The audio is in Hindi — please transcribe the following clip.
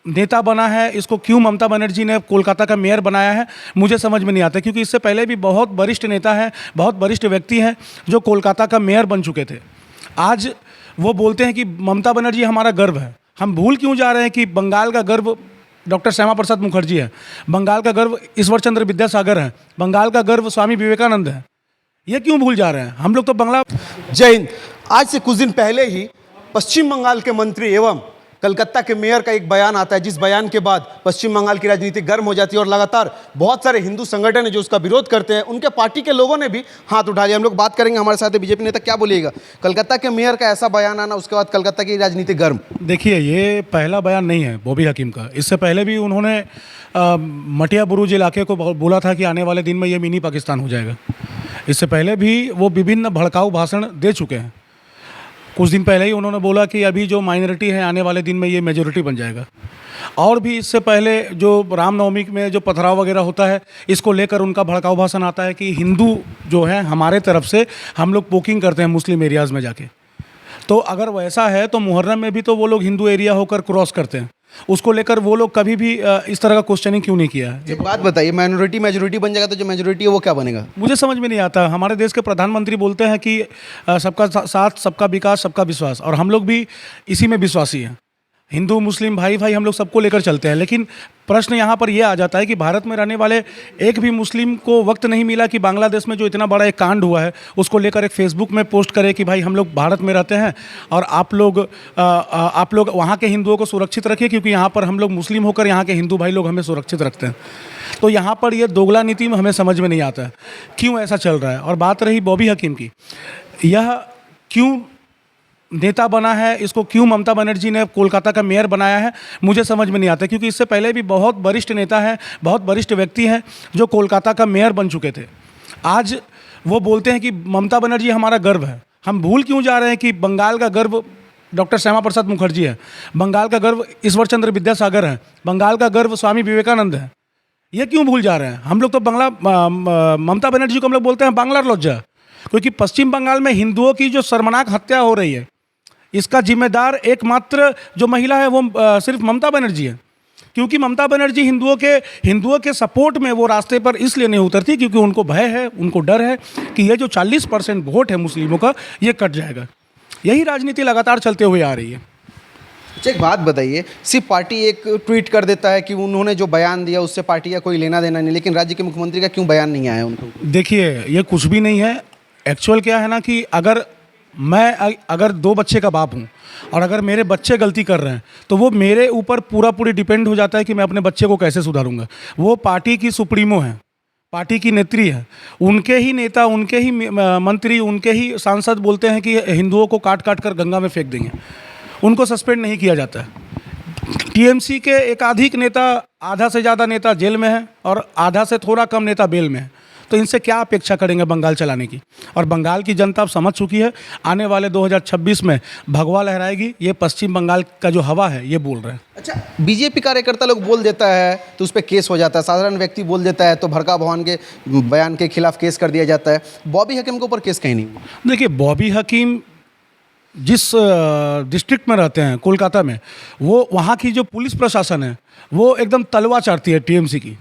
नेता बना है, इसको क्यों ममता बनर्जी ने कोलकाता का मेयर बनाया है, मुझे समझ में नहीं आता। क्योंकि इससे पहले भी बहुत वरिष्ठ नेता हैं, बहुत वरिष्ठ व्यक्ति हैं जो कोलकाता का मेयर बन चुके थे। आज वो बोलते हैं कि ममता बनर्जी हमारा गर्व है। हम भूल क्यों जा रहे हैं कि बंगाल का गर्व डॉक्टर श्यामा प्रसाद मुखर्जी है, बंगाल का गर्व ईश्वर चंद्र विद्यासागर है, बंगाल का गर्व स्वामी विवेकानंद है। ये क्यों भूल जा रहे हैं हम लोग? तो बंगला। जय हिंद। आज से कुछ दिन पहले ही पश्चिम बंगाल के मंत्री एवं कलकत्ता के मेयर का एक बयान आता है, जिस बयान के बाद पश्चिम बंगाल की राजनीति गर्म हो जाती है और लगातार बहुत सारे हिंदू संगठन है जो उसका विरोध करते हैं। उनके पार्टी के लोगों ने भी हाथ उठा लिया। हम लोग बात करेंगे, हमारे साथ है बीजेपी नेता। क्या बोलिएगा, कलकत्ता के मेयर का ऐसा बयान आना, उसके बाद कलकत्ता की राजनीति गर्म? देखिए, ये पहला बयान नहीं है बॉबी हकीम का। इससे पहले भी उन्होंने मटिया बुरुज इलाके को बोला था कि आने वाले दिन में ये मिनी पाकिस्तान हो जाएगा। इससे पहले भी वो विभिन्न भड़काऊ भाषण दे चुके हैं। कुछ दिन पहले ही उन्होंने बोला कि अभी जो माइनॉरिटी है आने वाले दिन में ये मेजॉरिटी बन जाएगा। और भी इससे पहले जो रामनवमी में जो पथराव वगैरह होता है, इसको लेकर उनका भड़काऊ भाषण आता है कि हिंदू जो है हमारे तरफ से हम लोग पोकिंग करते हैं मुस्लिम एरियाज़ में जाके। तो अगर वैसा है तो मुहर्रम में भी तो वो लोग हिंदू एरिया होकर क्रॉस करते हैं। उसको लेकर वो लोग कभी भी इस तरह का क्वेश्चनिंग क्यों नहीं किया है? एक बात बताइए, माइनॉरिटी मेजॉरिटी बन जाएगा तो जो मेजॉरिटी है वो क्या बनेगा? मुझे समझ में नहीं आता। हमारे देश के प्रधानमंत्री बोलते हैं कि सबका साथ, सबका विकास, सबका विश्वास, और हम लोग भी इसी में विश्वासी हैं। हिंदू मुस्लिम भाई भाई हम लोग सबको लेकर चलते हैं। लेकिन प्रश्न यहाँ पर यह आ जाता है कि भारत में रहने वाले एक भी मुस्लिम को वक्त नहीं मिला कि बांग्लादेश में जो इतना बड़ा एक कांड हुआ है उसको लेकर एक फेसबुक में पोस्ट करे कि भाई हम लोग भारत में रहते हैं और आप लोग वहाँ के हिंदुओं को सुरक्षित रखिए, क्योंकि यहाँ पर हम लोग मुस्लिम होकर यहाँ के हिंदू भाई लोग हमें सुरक्षित रखते हैं। तो यहाँ पर ये दोगला नीति में हमें समझ में नहीं आता है क्यों ऐसा चल रहा है। और बात रही बॉबी हकीम की, यह क्यों नेता बना है, इसको क्यों ममता बनर्जी ने कोलकाता का मेयर बनाया है, मुझे समझ में नहीं आता। क्योंकि इससे पहले भी बहुत वरिष्ठ नेता हैं, बहुत वरिष्ठ व्यक्ति हैं जो कोलकाता का मेयर बन चुके थे। आज वो बोलते हैं कि ममता बनर्जी हमारा गर्व है। हम भूल क्यों जा रहे हैं कि बंगाल का गर्व डॉक्टर श्यामा प्रसाद मुखर्जी है, बंगाल का गर्व ईश्वर चंद्र विद्यासागर है, बंगाल का गर्व स्वामी विवेकानंद है। ये क्यों भूल जा रहे हैं हम लोग? तो ममता बनर्जी को हम लोग बोलते हैं बांग्ला लज्जा। क्योंकि पश्चिम बंगाल में हिंदुओं की जो शर्मनाक हत्या हो रही है, इसका जिम्मेदार एकमात्र जो महिला है वो सिर्फ ममता बनर्जी है। क्योंकि ममता बनर्जी हिंदुओं के सपोर्ट में वो रास्ते पर इसलिए नहीं उतरती क्योंकि उनको भय है, उनको डर है कि ये जो 40% वोट है मुस्लिमों का, ये कट जाएगा। यही राजनीति लगातार चलते हुए आ रही है। अच्छा, एक बात बताइए, सिर्फ पार्टी एक ट्वीट कर देता है कि उन्होंने जो बयान दिया उससे पार्टी का कोई लेना देना नहीं, लेकिन राज्य के मुख्यमंत्री का क्यों बयान नहीं आया उनको? देखिए, ये कुछ भी नहीं है। एक्चुअल क्या है ना कि अगर 2 बच्चे का बाप हूँ और अगर मेरे बच्चे गलती कर रहे हैं तो वो मेरे ऊपर पूरी डिपेंड हो जाता है कि मैं अपने बच्चे को कैसे सुधारूंगा। वो पार्टी की सुप्रीमो है, पार्टी की नेत्री है। उनके ही नेता, उनके ही मंत्री, उनके ही सांसद बोलते हैं कि हिंदुओं को काट काट कर गंगा में फेंक देंगे। उनको सस्पेंड नहीं किया जाता है। टीएमसी के एकाधिक नेता, आधा से ज़्यादा नेता जेल में है और आधा से थोड़ा कम नेता बेल में है। तो इनसे क्या अपेक्षा करेंगे बंगाल चलाने की? और बंगाल की जनता अब समझ चुकी है, आने वाले 2026 में भगवा लहराएगी। ये पश्चिम बंगाल का जो हवा है ये बोल रहे हैं। अच्छा, बीजेपी कार्यकर्ता लोग बोल देता है तो उस पर केस हो जाता है, साधारण व्यक्ति बोल देता है तो भड़का भवन के बयान के खिलाफ केस कर दिया जाता है। बॉबी हकीम के ऊपर केस कहीं नहीं हुआ। देखिए, बॉबी हकीम जिस डिस्ट्रिक्ट में रहते हैं कोलकाता में, वो वहाँ की जो पुलिस प्रशासन है वो एकदम तलवा चाटती है टीएमसी की।